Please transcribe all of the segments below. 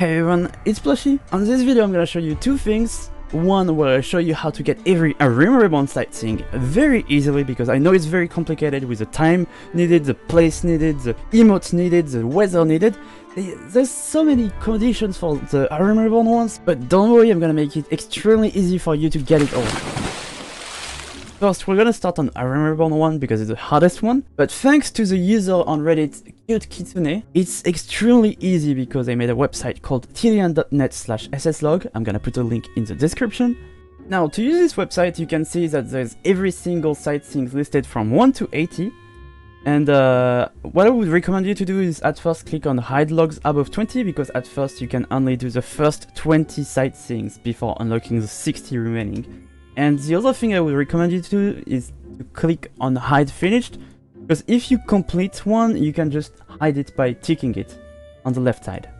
Hey everyone, it's Plushie. On this video I'm gonna show you two things. One where I show you how to get every Realm Reborn sightseeing very easily, because I know it's very complicated with the time needed, the place needed, the emotes needed, the weather needed. There's so many conditions for the Realm Reborn ones, but don't worry, I'm gonna make it extremely easy for you to get it all. First, we're gonna start on Realm Reborn 1 because it's the hardest one, but thanks to the user on Reddit, Cute Kitsune, it's extremely easy because I made a website called tillian.net/sslog. I'm gonna put a link in the description. Now, to use this website, you can see that there's every single sightseeing listed from 1 to 80. And what I would recommend you to do is at first click on hide logs above 20, because at first you can only do the first 20 sightseeings before unlocking the 60 remaining. And the other thing I would recommend you to do is to click on hide finished, because if you complete one, you can just hide it by ticking it on the left side.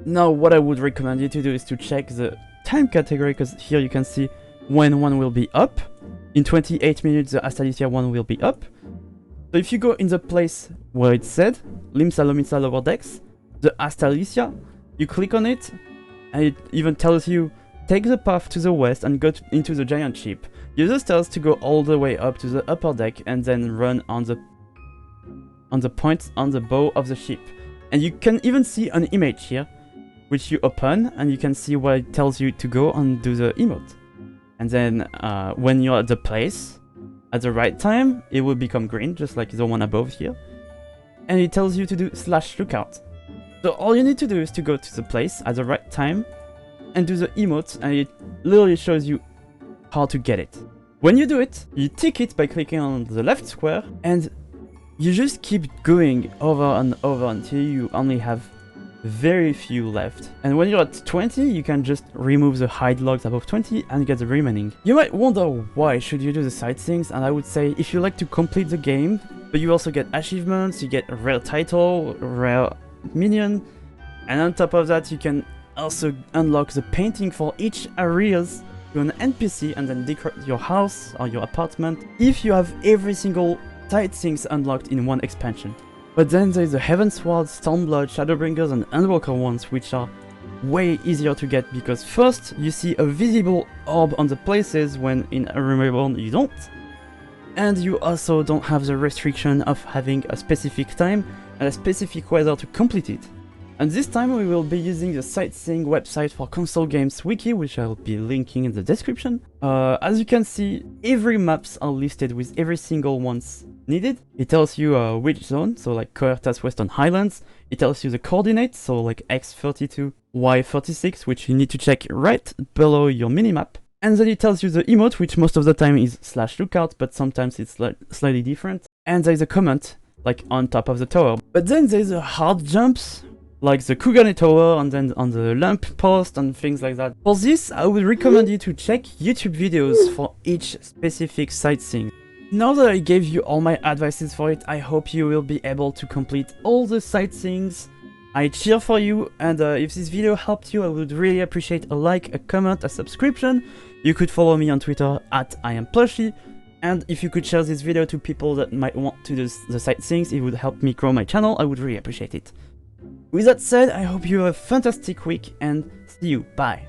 Now what I would recommend you to do is to check the time category, because here you can see when one will be up. In 28 minutes the Astalicia one will be up. So if you go in the place where it said Limsa Lomitsa Lower Decks, the Astalicia, you click on it and it even tells you take the path to the west and go into the giant ship. Use the stairs to go all the way up to the upper deck and then run on the point on the bow of the ship. And you can even see an image here, which you open and you can see where it tells you to go and do the emote. And then when you're at the place, at the right time, it will become green, just like the one above here. And it tells you to do /lookout. So all you need to do is to go to the place at the right time and do the emote, and it literally shows you how to get it. When you do it, you tick it by clicking on the left square, and you just keep going over and over until you only have very few left. And when you're at 20, you can just remove the hide logs above 20 and get the remaining. You might wonder why should you do the sightseeings, and I would say if you like to complete the game, but you also get achievements, you get a rare title, rare minion, and on top of that you can also unlock the painting for each areas to an NPC and then decorate your house or your apartment if you have every single sightseeings unlocked in one expansion. But then there is the Heavensward, Stormblood, Shadowbringers and Endwalker ones, which are way easier to get, because first you see a visible orb on the places when in Realm Reborn you don't, and you also don't have the restriction of having a specific time and a specific weather to complete it. And this time we will be using the sightseeing website for console games Wiki, which I'll be linking in the description. As you can see, every maps are listed with every single ones needed. It tells you which zone, so like Coertas Western Highlands. It tells you the coordinates, so like X32, Y36, which you need to check right below your minimap. And then it tells you the emote, which most of the time is /lookout, but sometimes it's slightly different. And there is a comment, like on top of the tower. But then there's a hard jumps, like the Kugane Tower and then on the lamp post and things like that. For this, I would recommend you to check YouTube videos for each specific sightseeing. Now that I gave you all my advices for it, I hope you will be able to complete all the sightseeings. I cheer for you, and if this video helped you, I would really appreciate a like, a comment, a subscription. You could follow me on Twitter at iamPlushie, and if you could share this video to people that might want to do the sightseeings, it would help me grow my channel. I would really appreciate it. With that said, I hope you have a fantastic week and see you. Bye.